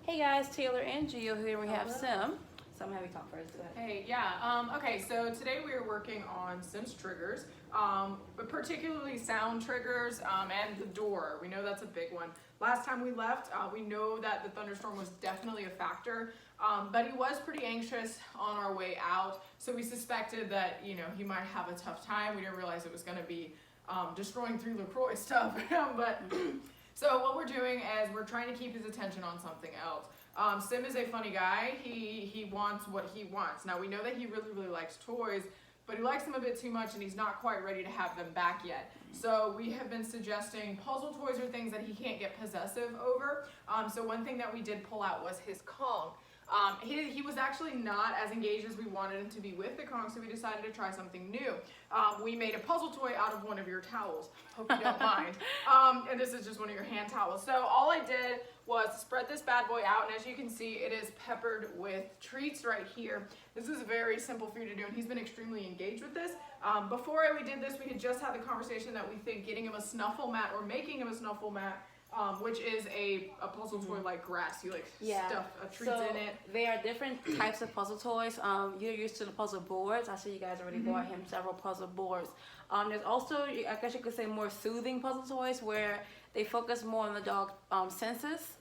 Hey guys, Taylor and Gio here. We have Sim. So I'm gonna have you talk first. Go ahead. Hey, yeah. Okay, so today we are working on Sims triggers, but particularly sound triggers and the door. We know that's a big one. Last time we left, we know that the thunderstorm was definitely a factor, but he was pretty anxious on our way out, so we suspected that, he might have a tough time. We didn't realize it was going to be destroying through LaCroix stuff, but... So what we're doing is we're trying to keep his attention on something else. Sim is a funny guy. He wants what he wants. Now we know that he really likes toys, but he likes them a bit too much and he's not quite ready to have them back yet. So we have been suggesting puzzle toys or things that he can't get possessive over. So one thing that we did pull out was his Kong. He was actually not as engaged as we wanted him to be with the Kong, so we decided to try something new. We made a puzzle toy out of one of your towels. Hope you don't mind. And this is just one of your hand towels. So all I did was spread this bad boy out, and as you can see, it is peppered with treats right here. This is very simple for you to do, and he's been extremely engaged with this. Before we did this, we had just had the conversation that we think getting him a snuffle mat or making him a snuffle mat, which is a puzzle toy like grass. You stuff treats in it. There are different types of puzzle toys. You're used to the puzzle boards. I see you guys already bought him several puzzle boards. There's also, I guess you could say, more soothing puzzle toys where they focus more on the dog senses.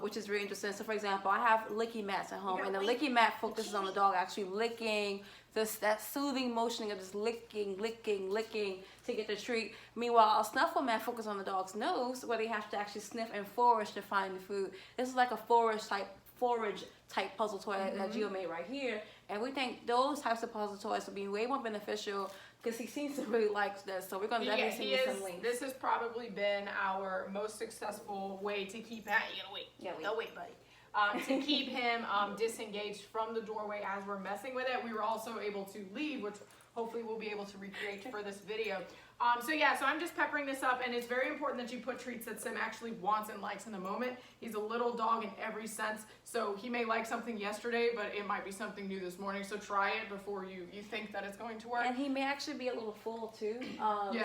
Which is really interesting. So for example, I have licky mats at home, and the licky mat focuses on the dog actually licking, that soothing motion of just licking to get the treat. Meanwhile, a snuffle mat focuses on the dog's nose, where they have to actually sniff and forage to find the food. This is like a forage type puzzle toy that Gio made right here, and we think those types of puzzle toys will be way more beneficial because he seems to really like this. So we're going to definitely send you some links. This has probably been our most successful way to keep him. You gotta wait. Yeah, Don't wait, buddy. To keep him disengaged from the doorway as we're messing with it. We were also able to leave, which hopefully we'll be able to recreate for this video. So I'm just peppering this up, and it's very important that you put treats that Sim actually wants and likes in the moment. He's a little dog in every sense, so he may like something yesterday, but it might be something new this morning, so try it before you think that it's going to work. And he may actually be a little full too,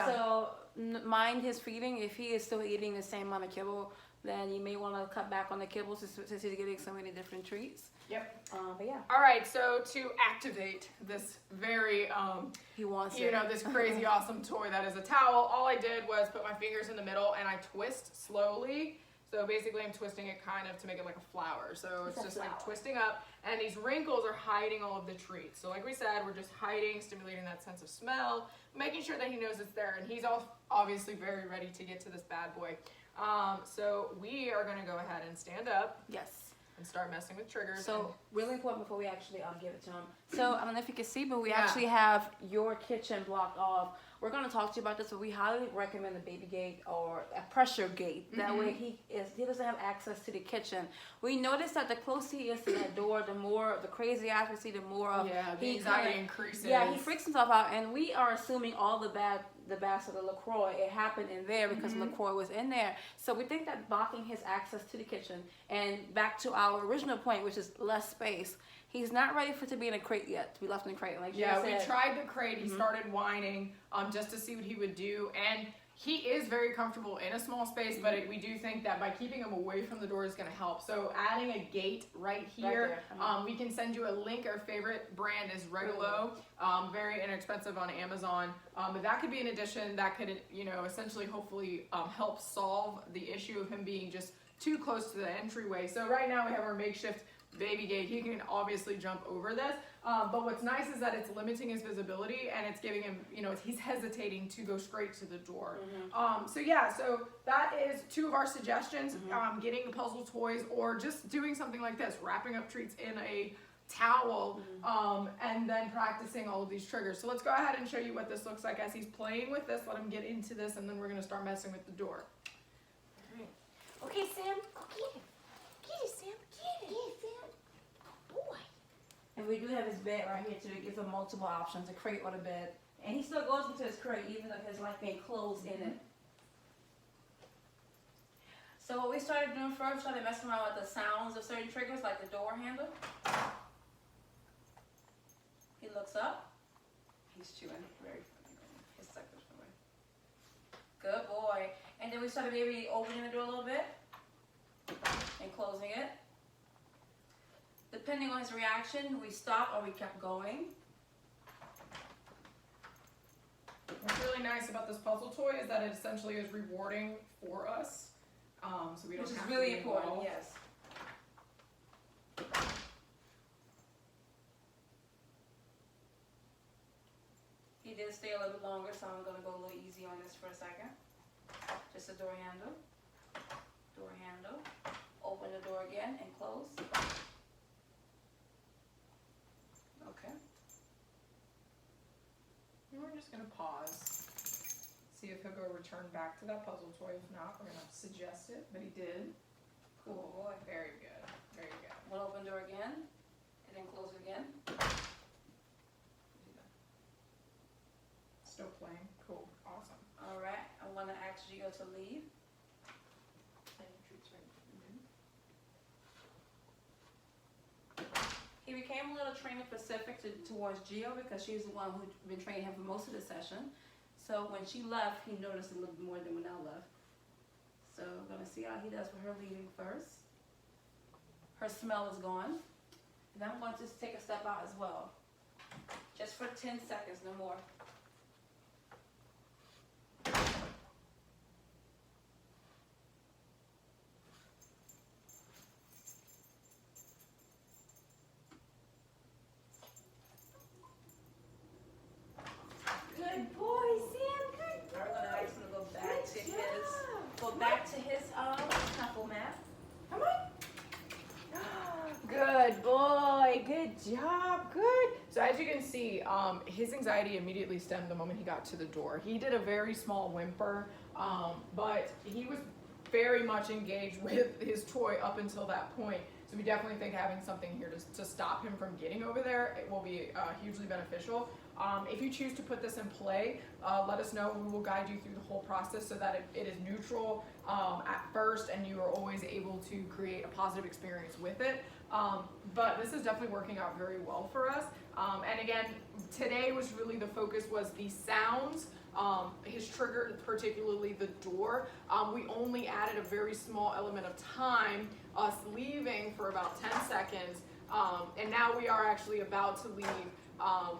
so mind his feeding. If he is still eating the same amount of kibble, then you may want to cut back on the kibble since he's getting so many different treats. Yep. But yeah. All right, so to activate this very, he wants this crazy awesome toy that is a towel, all I did was put my fingers in the middle and I twist slowly. So basically I'm twisting it kind of to make it like a flower. So it's just like twisting up, and these wrinkles are hiding all of the treats. So like we said, we're just hiding, stimulating that sense of smell, making sure that he knows it's there, and he's obviously very ready to get to this bad boy. So we are gonna go ahead and stand up. Yes. And start messing with triggers. So really important before we actually give it to him. So I don't know if you can see, but we actually have your kitchen blocked off. We're going to talk to you about this, but we highly recommend a baby gate or a pressure gate. That way he doesn't have access to the kitchen. We noticed that the closer he is to that door, the crazy eyes we see, the more of the anxiety increases. Yeah, he freaks himself out, and we are assuming all the bad of the LaCroix, it happened in there because LaCroix was in there. So we think that blocking his access to the kitchen, and back to our original point, which is less space, he's not ready for it to be in a crate yet, to be left in a crate. Like we tried the crate. He started whining just to see what he would do, and he is very comfortable in a small space, but we do think that by keeping him away from the door is going to help. So adding a gate right here, we can send you a link. Our favorite brand is Regulo, very inexpensive on Amazon. But that could be an addition that could, essentially hopefully help solve the issue of him being just too close to the entryway. So right now we have our makeshift baby gate. He can obviously jump over this, but what's nice is that it's limiting his visibility, and it's giving him, he's hesitating to go straight to the door. So that is two of our suggestions, getting the puzzle toys or just doing something like this, wrapping up treats in a towel, and then practicing all of these triggers. So let's go ahead and show you what this looks like as he's playing with this. Let him get into this, and then we're going to start messing with the door. All right. Okay, Sam, go get it. Get it, Sam. Get it. Sam. Boy. And we do have his bed right here too. It gives him multiple options, a crate or the bed. And he still goes into his crate even though his life being closed in it. So what we started doing first, started messing around with the sounds of certain triggers, like the door handle. He looks up. He's chewing. Very funny. His suckers away. Good boy. And then we started maybe opening the door a little bit and closing it. depending on his reaction, we stopped or we kept going. What's really nice about this puzzle toy is that it essentially is rewarding for us. So we don't Which is have really to be important, involved. yes. He did stay a little bit longer, so I'm gonna go a little easy on this for a second. Just a door handle. Door handle. Open the door again and close. Okay. And we're just gonna pause. See if he'll go return back to that puzzle toy. If not, we're gonna suggest it, but he did. Cool boy. Very good. Very good. One open door again, and then close it again. Still playing. Cool. Awesome. All right, I want to ask Gio to leave. He became a little trainer specific towards Gio because she's the one who'd been training him for most of the session. So when she left, he noticed a little more than when I left. So we're gonna see how he does with her leaving first. Her smell is gone. And I'm going to just take a step out as well. Just for 10 seconds, no more. Good boy, Sam. Good boy. We're gonna ask him to go back to Good his job. go back to his temple mat. Come on. Good boy. Good job. Good. So as you can see, his anxiety immediately stemmed the moment he got to the door. He did a very small whimper, but he was very much engaged with his toy up until that point. So we definitely think having something here to stop him from getting over there, it will be hugely beneficial. If you choose to put this in play, let us know. We will guide you through the whole process so that it is neutral at first and you are always able to create a positive experience with it. But this is definitely working out very well for us. And again, today was really the focus was the sounds, his trigger, particularly the door. We only added a very small element of time, us leaving for about 10 seconds. And now we are actually about to leave.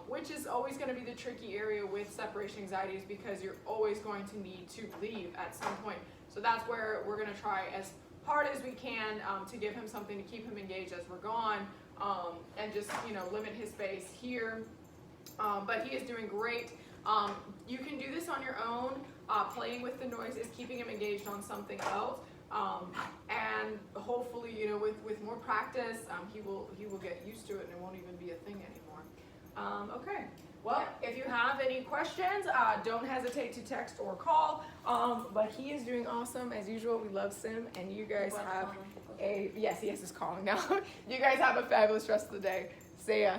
Which is always going to be the tricky area with separation anxieties because you're always going to need to leave at some point. So that's where we're going to try as hard as we can to give him something to keep him engaged as we're gone and just, limit his space here. But he is doing great. You can do this on your own. Playing with the noises, keeping him engaged on something else. And hopefully, with more practice, he will get used to it and it won't even be a thing anymore. Okay. Well, if you have any questions, don't hesitate to text or call. But he is doing awesome as usual. We love Sim, and you guys have yes, it's calling now. You guys have a fabulous rest of the day. See ya.